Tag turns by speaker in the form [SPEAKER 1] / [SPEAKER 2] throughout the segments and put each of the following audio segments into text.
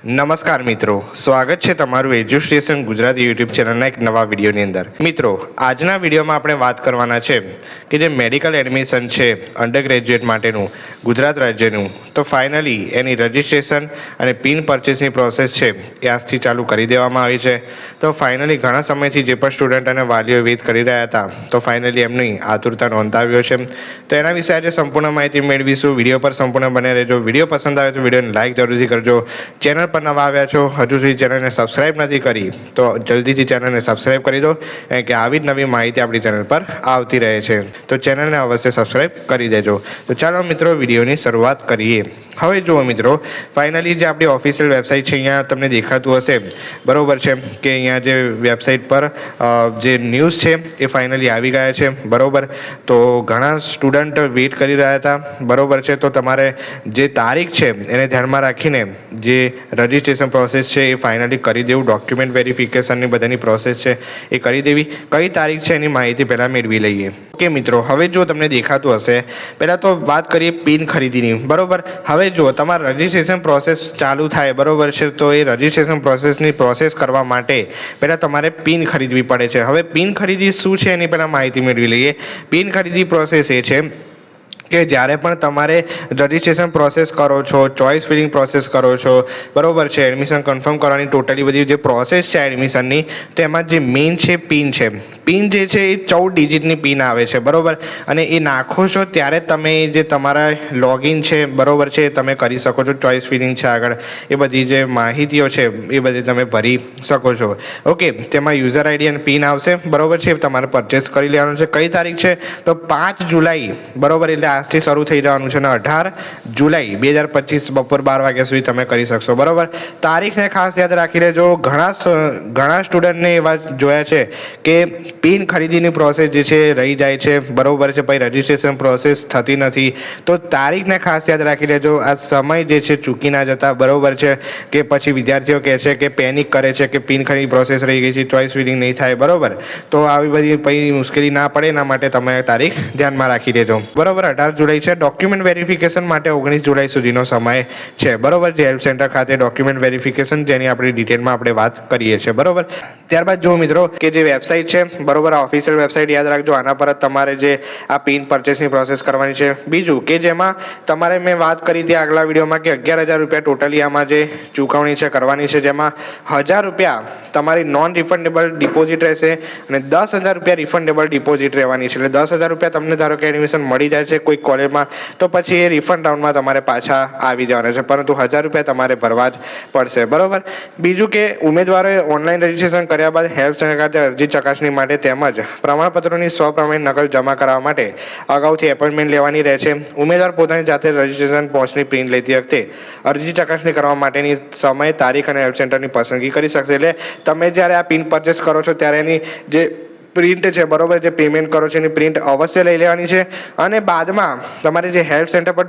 [SPEAKER 1] નમસ્કાર મિત્રો, સ્વાગત છે તમારું એજ્યુસ્ટેશન ગુજરાતી યુટ્યુબ ચેનલના એક નવા વિડીયોની અંદર. મિત્રો, આજના વિડીયોમાં આપણે વાત કરવાના છે કે જે મેડિકલ એડમિશન છે અંડર ગ્રેજ્યુએટ માટેનું ગુજરાત રાજ્યનું, તો ફાઇનલી એની રજિસ્ટ્રેશન અને પિન પરચેસની પ્રોસેસ છે એ આજથી ચાલુ કરી દેવામાં આવી છે. તો ફાઇનલી ઘણા સમયથી જે પણ સ્ટુડન્ટ અને વાલીઓ વેઇટ કરી રહ્યા હતા, તો ફાઇનલી એમની આતુરતા નોંધાવ્યો છે. તો એના વિશે આજે સંપૂર્ણ માહિતી મેળવીશું. વિડીયો પર સંપૂર્ણ બને રહેજો. વિડીયો પસંદ આવે તો વિડીયોને લાઇક જરૂરથી કરજો. ચેનલ પર નવા આવ્યા છો, હજુ સુધી ચેનલને સબસ્ક્રાઇબ નથી કરી, તો જલ્દીથી ચેનલને સબસ્ક્રાઇબ કરી દો, કે આવી જ નવી માહિતી આપણી ચેનલ પર આવતી રહે છે. તો ચેનલને અવશ્ય સબસ્ક્રાઇબ કરી દેજો. તો ચાલો મિત્રો, વિડીયોની શરૂઆત કરીએ. હવે જુઓ મિત્રો, ફાઇનલી જે આપણી ઓફિશિયલ વેબસાઇટ છે, અહીંયા તમને દેખાતું હશે, બરોબર છે, કે અહીંયા જે વેબસાઇટ પર જે ન્યૂઝ છે એ ફાઇનલી આવી ગયા છે, બરોબર. તો ઘણા સ્ટુડન્ટ વેઇટ કરી રહ્યા હતા, બરોબર છે. તો તમારે જે તારીખ છે એને ધ્યાનમાં રાખીને જે રજિસ્ટ્રેશન પ્રોસેસ છે એ ફાઇનલી કરી દેવું. ડોક્યુમેન્ટ વેરિફિકેશનની બધાની પ્રોસેસ છે એ કરી દેવી. કઈ તારીખ છે એની માહિતી પહેલાં મેળવી લઈએ. ઓકે મિત્રો, હવે જો તમને દેખાતું હશે, પહેલાં તો વાત કરીએ પિન ખરીદીની, બરોબર. હવે જો તમારે રજિસ્ટ્રેશન પ્રોસેસ ચાલુ થાય, બરોબર છે, તો એ રજિસ્ટ્રેશન પ્રોસેસ કરવા માટે પહેલાં તમારે પિન ખરીદવી પડે છે. હવે પિન ખરીદી શું છે એની પહેલાં માહિતી મેળવી લઈએ. પિન ખરીદી પ્રોસેસ એ છે કે જ્યારે પણ તમારે રજિસ્ટ્રેશન પ્રોસેસ કરો છો, ચોઇસ ફિલિંગ પ્રોસેસ કરો છો, બરોબર છે, એડમિશન કન્ફર્મ કરવાની ટોટલી બધી જે પ્રોસેસ છે એડમિશનની, તેમાં જે મેઇન છે પિન છે. પિન જે છે એ 14 ડિજિટની પિન આવે છે, બરોબર. અને એ નાખો છો ત્યારે તમે જે તમારા લોગિન છે, બરોબર છે, તમે કરી શકો છો. ચોઇસ ફિલિંગ છે, આગળ એ બધી જે માહિતીઓ છે એ બધી તમે ભરી શકો છો. ઓકે, તેમાં યુઝર આઈડી અને પિન આવશે, બરોબર છે. તમારે પરચેસ કરી લેવાનું છે. કઈ તારીખ છે? તો 5 જુલાઈ, બરોબર. એટલે આજથી શરૂ થઈ જવાનું છે અને 18 જુલાઈ 2025 બપોર 12 વાગ્યા સુધી તમે કરી શકશો, બરોબર. તારીખને ખાસ યાદ રાખી લેજો. ઘણા સ્ટુડન્ટને એવા જોયા છે કે પિન ખરીદીની પ્રોસેસ જે છે રહી જાય છે, બરોબર છે, પછી રજિસ્ટ્રેશન પ્રોસેસ થતી નથી. તો તારીખને ખાસ યાદ રાખી લેજો. આ સમય જે છે ચૂકી ના જતા, બરોબર છે. કે પછી વિદ્યાર્થીઓ કહે છે કે પેનિક કરે છે કે પિન ખરીદી પ્રોસેસ રહી ગઈ છે, ચોઇસ ફિલિંગ નહીં થાય, બરોબર. તો આવી બધી પછી મુશ્કેલી ના પડે, એના માટે તમે તારીખ ધ્યાનમાં રાખી દેજો, બરોબર. 18 જુલાઈ છે. ડોક્યુમેન્ટ વેરિફિકેશન માટે 19 જુલાઈ સુધીનો સમય છે, બરોબર. જે હેલ્પ સેન્ટર ખાતે ડોક્યુમેન્ટ વેરિફિકેશન, જેની આપણે ડિટેલમાં આપણે વાત કરીએ છીએ, બરોબર. ત્યારબાદ જો મિત્રો, કે જે વેબસાઇટ છે, બરોબર, આ ઓફિશિયલ વેબસાઇટ યાદ રાખજો. આના પર જ તમારે જે આ પિન પરચેસની પ્રોસેસ કરવાની છે. બીજું કે જેમાં તમારે મેં વાત કરી હતી આગલા વિડીયોમાં કે 11,000 રૂપિયા ટોટલી આમાં જે ચૂકવણી છે કરવાની છે, જેમાં 1,000 રૂપિયા તમારી નોન રિફંડેબલ ડિપોઝિટ રહેશે અને 10,000 રૂપિયા રિફંડેબલ ડિપોઝિટ રહેવાની છે. એટલે 10,000 રૂપિયા તમને ધારો કે એડમિશન મળી જાય છે કોઈ કોલેજમાં, તો પછી એ રિફંડ રાઉન્ડમાં તમારે પાછા આવી જવાના છે, પરંતુ 1,000 રૂપિયા તમારે ભરવા જ પડશે, બરોબર. બીજું કે ઉમેદવારોએ ઓનલાઈન રજિસ્ટ્રેશન કર્યા બાદ હેલ્પ સેન્ટર ખાતે અરજી ચકાસણી માટે તેમજ પ્રમાણપત્રોની સ્વપ્રમાણિત નકલ જમા કરાવવા માટે અગાઉથી એપોઇન્ટમેન્ટ લેવાની રહે છે. ઉમેદવાર પોતાની જાતે રજિસ્ટ્રેશન પહોંચની પ્રિન્ટ લેતી વખતે અરજી ચકાસણી કરવા માટેની સમય, તારીખ અને હેલ્પ સેન્ટરની પસંદગી કરી શકશે. એટલે તમે જ્યારે આ પિન પરચેસ કરો છો ત્યારે એની જે પ્રિન્ટ છે, બરોબર, જે પેમેન્ટ કરો છો એની પ્રિન્ટ અવશ્ય લઈ લેવાની છે. અને બાદમાં તમારે જે હેલ્પ સેન્ટર પર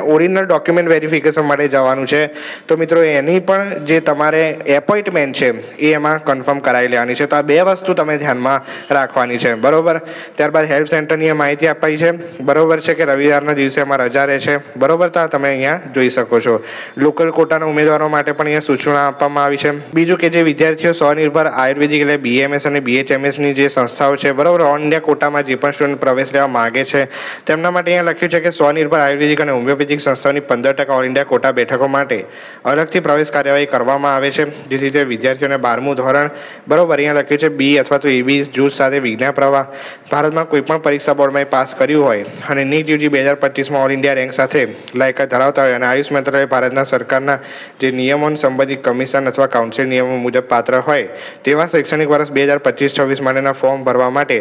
[SPEAKER 1] ઓરિજિનલ ડોક્યુમેન્ટ વેરિફિકેશન માટે જવાનું છે, તો મિત્રો એની પણ જે તમારે એપોઇન્ટમેન્ટ છે એ એમાં કન્ફર્મ કરાવી લેવાની છે. તો આ બે વસ્તુ તમે ધ્યાનમાં રાખવાની છે, બરોબર. ત્યારબાદ હેલ્પ સેન્ટરની માહિતી આપી છે, બરોબર છે, કે રવિવારના દિવસે એમાં રજા રહે છે, બરોબર. તો તમે અહીંયા જોઈ શકો છો. લોકલ કોટાના ઉમેદવારો માટે પણ અહીંયા સૂચના આપવામાં આવી છે. બીજું કે જે વિદ્યાર્થીઓ સ્વનિર્ભર આયુર્વેદિક એટલે BMS અને BHMSની જે સંસ્થાઓ છે, બરોબર, ઓલ ઇન્ડિયા કોટામાં જે પણ સ્ટુડન્ટ પ્રવેશ લેવા માંગે છે તેમના માટે અહીંયા લખ્યું છે કે સ્વનિર્ભર આયુર્વેદિક અને હોમિયોપેથિક સંસ્થાઓની 15% ઓલ ઇન્ડિયા કોટા બેઠકો માટે અલગથી પ્રવેશ કાર્યવાહી કરવામાં આવે છે. જેથી તે વિદ્યાર્થીઓને 12મું ધોરણ, બરોબર, અહીંયા લખ્યું છે B અથવા તો AB જૂથ સાથે વિજ્ઞાન પ્રવાહ ભારતમાં કોઈપણ પરીક્ષા બોર્ડમાં પાસ કર્યું હોય અને નીટ UG 2025માં ઓલ ઇન્ડિયા રેન્ક સાથે લાયકાત ધરાવતા હોય અને આયુષ મંત્રાલય ભારતના સરકારના જે નિયમોને સંબંધિત કમિશન અથવા કાઉન્સિલ નિયમો મુજબ પાત્ર હોય તેવા શૈક્ષણિક વર્ષ 2025-26 માટેના ફોર્મ ભરવા માટે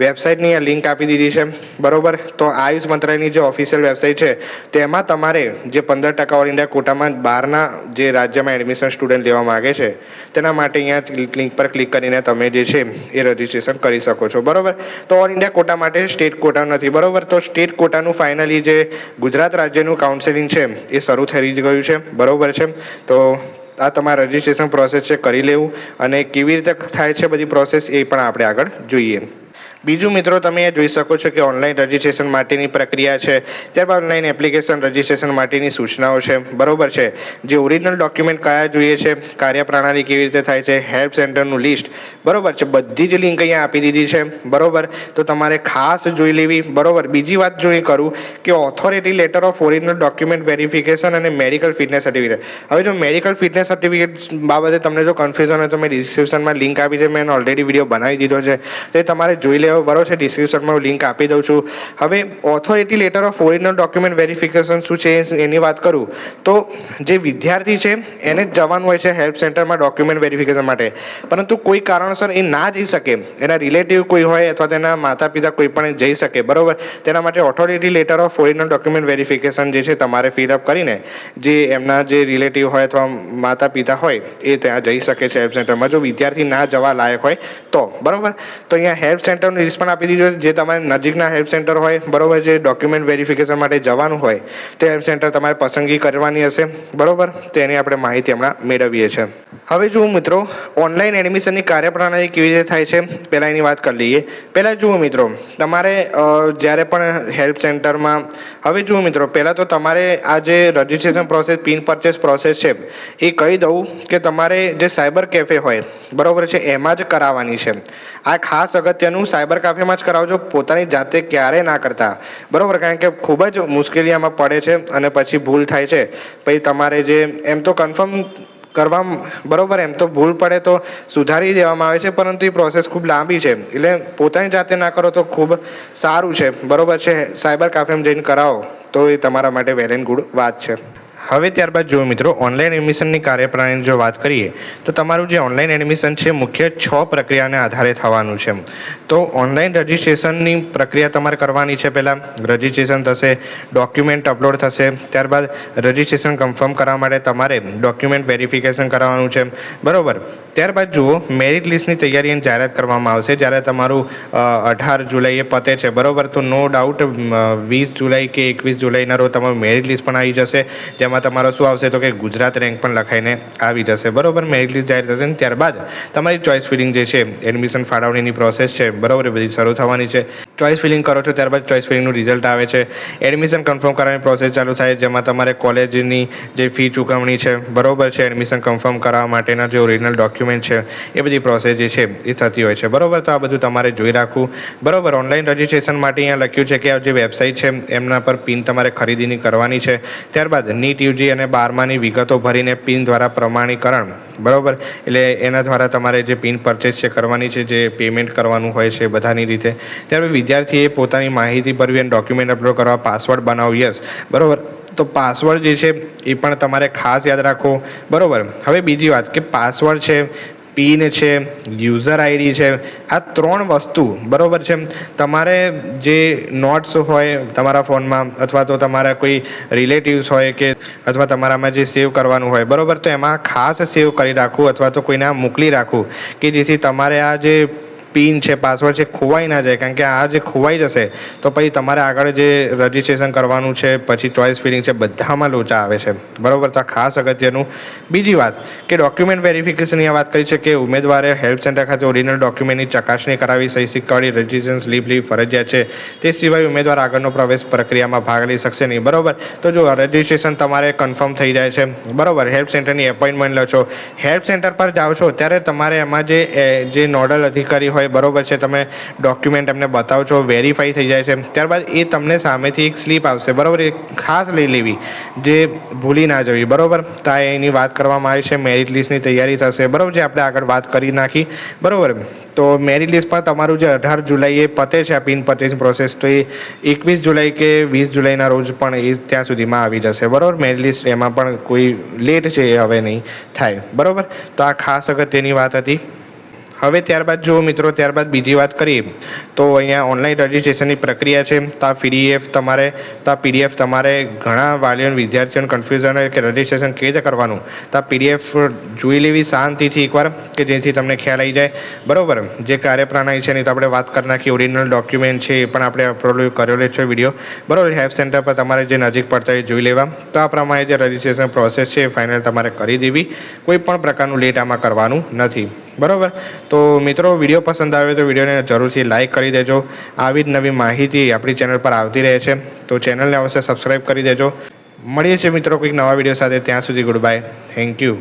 [SPEAKER 1] વેબસાઇટની આ લિંક આપી દીધી છે, બરોબર. તો આયુષ મંત્રાલયની જે ઓફિશિયલ વેબસાઇટ છે તેમાં તમારે જે 15% ઓલ ઇન્ડિયા કોટામાં બહારના જે રાજ્યમાં એડમિશન સ્ટુડન્ટ લેવા માંગે છે તેના માટે અહીંયા લિંક પર ક્લિક કરીને તમે જે છે એ રજિસ્ટ્રેશન કરી શકો છો, બરોબર. તો ઓલ ઇન્ડિયા કોટા માટે સ્ટેટ કોટા નથી, બરોબર. તો સ્ટેટ કોટાનું ફાઇનલી જે ગુજરાત રાજ્યનું કાઉન્સેલિંગ છે એ શરૂ થઈ ગયું છે, બરોબર છે. તો આ તમારા રજિસ્ટ્રેશન પ્રોસેસ છે કરી લેવું, અને કેવી રીતે થાય છે બધી પ્રોસેસ એ પણ આપણે આગળ જોઈએ. બીજું મિત્રો તમે એ જોઈ શકો છો કે ઓનલાઈન રજિસ્ટ્રેશન માટેની પ્રક્રિયા છે, ત્યારબાદ ઓનલાઈન એપ્લિકેશન રજિસ્ટ્રેશન માટેની સૂચનાઓ છે, બરોબર છે. જે ઓરિજિનલ ડોક્યુમેન્ટ કયા જોઈએ છે, કાર્યપ્રણાલી કેવી રીતે થાય છે, હેલ્પ સેન્ટરનું લિસ્ટ, બરોબર છે, બધી જ લિંક અહીંયા આપી દીધી છે, બરોબર. તો તમારે ખાસ જોઈ લેવી, બરોબર. બીજી વાત જોઈ કરું કે authority letter of original document verification અને મેડિકલ ફિટનેસ સર્ટિફિકેટ. હવે જો મેડિકલ ફિટનેસ સર્ટિફિકેટ બાબતે તમને જો કન્ફ્યુઝન હોય તો મેં ડિસ્ક્રિપ્શનમાં લિંક આપી છે, મેં ઓલરેડી વિડીયો બનાવી દીધો છે, તો તમારે જોઈ લેવો, બરોબર છે. ડિસ્ક્રિપ્શનમાં હું લિંક આપી દઉં છું. હવે authority letter of original document verification શું છે એની વાત કરું તો જે વિદ્યાર્થી છે એને જ જવાનું હોય છે હેલ્પ સેન્ટરમાં ડોક્યુમેન્ટ વેરિફિકેશન માટે, પરંતુ કોઈ કારણસર એ ના જઈ શકે, એના રિલેટિવ કોઈ હોય અથવા તેના માતા પિતા કોઈ પણ જઈ શકે, બરોબર. તેના માટે authority letter of original document verification જે છે તમારે ફિલઅપ કરીને જે એમના જે રિલેટિવ હોય અથવા માતા પિતા હોય એ ત્યાં જઈ શકે છે હેલ્પ સેન્ટરમાં, જો વિદ્યાર્થી ના જવા લાયક હોય તો, બરોબર. તો અહીંયા હેલ્પ સેન્ટરનું લિસ્ટ પણ આપી દીધું છે. જે તમારે નજીકના હેલ્પ સેન્ટર હોય, બરોબર, જે ડોક્યુમેન્ટ વેરિફિકેશન માટે જવાનું હોય તે હેલ્પ સેન્ટર તમારે પસંદગી કરવાની હશે, બરોબર. તેની આપણે માહિતી હમણાં મેળવીએ છીએ. હવે જુઓ મિત્રો, ઓનલાઈન એડમિશનની કાર્યપ્રણાલી કેવી રીતે થાય છે પહેલાં એની વાત કરી લઈએ. પહેલાં જુઓ મિત્રો, તમારે જ્યારે પણ હેલ્પ સેન્ટરમાં, હવે જુઓ મિત્રો, પહેલાં તો તમારે આ જે registration process, pin purchase process છે એ કહી દઉં કે તમારે જે સાયબર કેફે હોય, બરોબર છે, એમાં જ કરાવવાની છે. આ ખાસ અગત્યનું, સાયબર કાફેમાં જ કરાવજો, પોતાની જાતે ક્યારેય ના કરતા, બરોબર. કારણ કે ખૂબ જ મુશ્કેલી આમાં પડે છે અને પછી ભૂલ થાય છે. પછી તમારે જે એમ તો કન્ફર્મ કરવા, બરોબર, એમ તો ભૂલ પડે તો સુધારી દેવામાં આવે છે, પરંતુ એ પ્રોસેસ ખૂબ લાંબી છે, એટલે પોતાની જાતે ના કરો તો ખૂબ સારું છે, બરોબર છે. સાયબર કાફેમાં જઈને કરાવો તો એ તમારા માટે વેલ એન્ડ ગુડ વાત છે. હવે ત્યારબાદ જુઓ મિત્રો, ઓનલાઈન એડમિશનની કાર્યપ્રણાલીની જો વાત કરીએ તો તમારું જે ઓનલાઈન એડમિશન છે મુખ્ય 6 પ્રક્રિયાને આધારે થવાનું છે. તો ઓનલાઈન રજિસ્ટ્રેશનની પ્રક્રિયા તમારે કરવાની છે. પહેલાં રજિસ્ટ્રેશન થશે, ડોક્યુમેન્ટ અપલોડ થશે, ત્યારબાદ રજિસ્ટ્રેશન કન્ફર્મ કરવા માટે તમારે ડોક્યુમેન્ટ વેરિફિકેશન કરાવવાનું છે, બરાબર. ત્યારબાદ જુઓ, મેરિટ લિસ્ટની તૈયારીની જાહેરાત કરવામાં આવશે જ્યારે તમારું 18 જુલાઈએ પતે છે, બરાબર. તો નો ડાઉટ 20 જુલાઈ કે 21 જુલાઈના રોજ તમારું મેરિટ લિસ્ટ પણ આવી જશે, જેમાં તમારો શું આવશે તો કે ગુજરાત રેન્ક પણ લખાઈને આવી જશે, બરોબર. મેરિટ લિસ્ટ જાહેર થશે, ત્યારબાદ તમારી ચોઇસ ફિલિંગ જે છે, એડમિશન ફાળવણીની પ્રોસેસ છે, બરોબર, એ બધી શરૂ થવાની છે. ચોઇસ ફિલિંગ કરો છો, ત્યારબાદ ચોઇસ ફિલિંગનું રિઝલ્ટ આવે છે, એડમિશન કન્ફર્મ કરવાની પ્રોસેસ ચાલુ થાય, જેમાં તમારે કોલેજની જે ફી ચૂકવણી છે, બરોબર છે, એડમિશન કન્ફર્મ કરવા માટેના જે ઓરિજિનલ ડોક્યુમેન્ટ છે એ બધી પ્રોસેસ જે છે એ થતી હોય છે, બરોબર. તો આ બધું તમારે જોઈ રાખવું, બરોબર. ઓનલાઈન રજિસ્ટ્રેશન માટે અહીંયા લખ્યું છે કે આ જે વેબસાઇટ છે એમના પર પિન તમારે ખરીદીની કરવાની છે. ત્યારબાદ નીટ યુજી અને 12માની વિગતો ભરીને પિન દ્વારા પ્રમાણીકરણ, બરોબર, એટલે એના દ્વારા તમારે જે પિન પરચેસ છે કરવાની છે, જે પેમેન્ટ કરવાનું હોય છે બધાની રીતે. ત્યારબાદ વિદ્યાર્થીએ પોતાની માહિતી ભરવી અને ડોક્યુમેન્ટ અપલોડ કરવા પાસવર્ડ બનાવો, યસ, બરોબર. તો પાસવર્ડ જે છે એ પણ તમારે ખાસ યાદ રાખો, બરોબર. હવે બીજી વાત કે પાસવર્ડ છે, પિન છે, યુઝર આઈડી છે, આ 3 વસ્તુ, બરોબર છે, તમારે જે નોટ્સ હોય તમારા ફોનમાં અથવા તો તમારા કોઈ રિલેટિવ્સ હોય કે અથવા તમારામાં જે સેવ કરવાનું હોય, બરોબર, તો એમાં ખાસ સેવ કરી રાખવું અથવા તો કોઈને મોકલી રાખવું કે જેથી તમારે આ જે પિન છે, પાસવર્ડ છે, ખોવાઈ ના જાય. કારણ કે આ જે ખોવાઈ જશે તો પછી તમારે આગળ જે રજિસ્ટ્રેશન કરવાનું છે, પછી ચોઇસ ફિલિંગ છે, બધામાં લોચા આવે છે, બરોબર. તો આ ખાસ અગત્યનું. બીજી વાત કે ડોક્યુમેન્ટ વેરિફિકેશનની આ વાત કરી છે કે ઉમેદવારે હેલ્પ સેન્ટર ખાતે ઓરિજિનલ ડોક્યુમેન્ટની ચકાસણી કરાવી, સહી સિક્કાવાળી રજિસ્ટ્રેશન સ્લીપ લેવી ફરજિયાત છે. તે સિવાય ઉમેદવાર આગળનો પ્રવેશ પ્રક્રિયામાં ભાગ લઈ શકશે નહીં, બરોબર. તો જો રજિસ્ટ્રેશન તમારે કન્ફર્મ થઈ જાય છે, બરોબર, હેલ્પ સેન્ટરની એપોઇન્ટમેન્ટ લો છો, હેલ્પ સેન્ટર પર જાઓ છો, ત્યારે તમારે એમાં જે નોડલ અધિકારી હોય, બરોબર છે, તમે ડોક્યુમેન્ટ એમને બતાવો છો, વેરીફાઈ થઈ જાય છે, ત્યારબાદ એ તમને સામેથી એક સ્લીપ આવશે, બરોબર, એ ખાસ લઈ લેવી, જે ભૂલી ના જવી, બરોબર. તો એની વાત કરવામાં આવી છે. મેરિટ લિસ્ટની તૈયારી થશે, બરોબર, જે આપણે આગળ વાત કરી નાખી, બરોબર. તો મેરિટ લિસ્ટ પણ તમારું જે 18 જુલાઈએ પતે છે આ પિન પરચેસ પ્રોસેસ, તો એ 21 જુલાઈ કે 20 જુલાઈના રોજ પણ એ ત્યાં સુધીમાં આવી જશે, બરોબર. મેરિટ લિસ્ટ એમાં પણ કોઈ લેટ છે એ હવે નહીં થાય, બરોબર. તો આ ખાસ અગત્યની વાત હતી. હવે ત્યારબાદ જુઓ મિત્રો, ત્યારબાદ બીજી વાત કરીએ તો અહીંયા ઓનલાઈન રજિસ્ટ્રેશનની પ્રક્રિયા છે. તો આ પીડીએફ તમારે ઘણા વાલીઓ વિદ્યાર્થીઓને કન્ફ્યુઝન હોય કે રજિસ્ટ્રેશન કેવી રીતે કરવાનું, તો આ પીડીએફ જોઈ લેવી શાંતિથી એકવાર કે જેથી તમને ખ્યાલ આવી જાય, બરોબર. જે કાર્યપ્રણાલી છે એની તો આપણે વાત કરી નાખી, ઓરિજિનલ ડોક્યુમેન્ટ છે એ પણ આપણે અપલોડ કરેલો છે વિડીયો, બરોબર. હેલ્પ સેન્ટર પર તમારે જે નજીક પડતા હોય જોઈ લેવા. તો આ પ્રમાણે જે રજિસ્ટ્રેશન પ્રોસેસ છે એ ફાઇનલ તમારે કરી દેવી, કોઈ પણ પ્રકારનું લેટ આમાં કરવાનું નથી, બરાબર. તો મિત્રો, વિડીયો પસંદ આવે તો વિડીયોને જરૂરથી લાઇક કરી દેજો. આવી જ નવી માહિતી આપણી ચેનલ પર આવતી રહે છે, તો ચેનલને અવશ્ય સબસ્ક્રાઈબ કરી દેજો. મળીએ છીએ મિત્રો કોઈક નવા વિડીયો સાથે. ત્યાં સુધી ગુડ બાય. Thank you.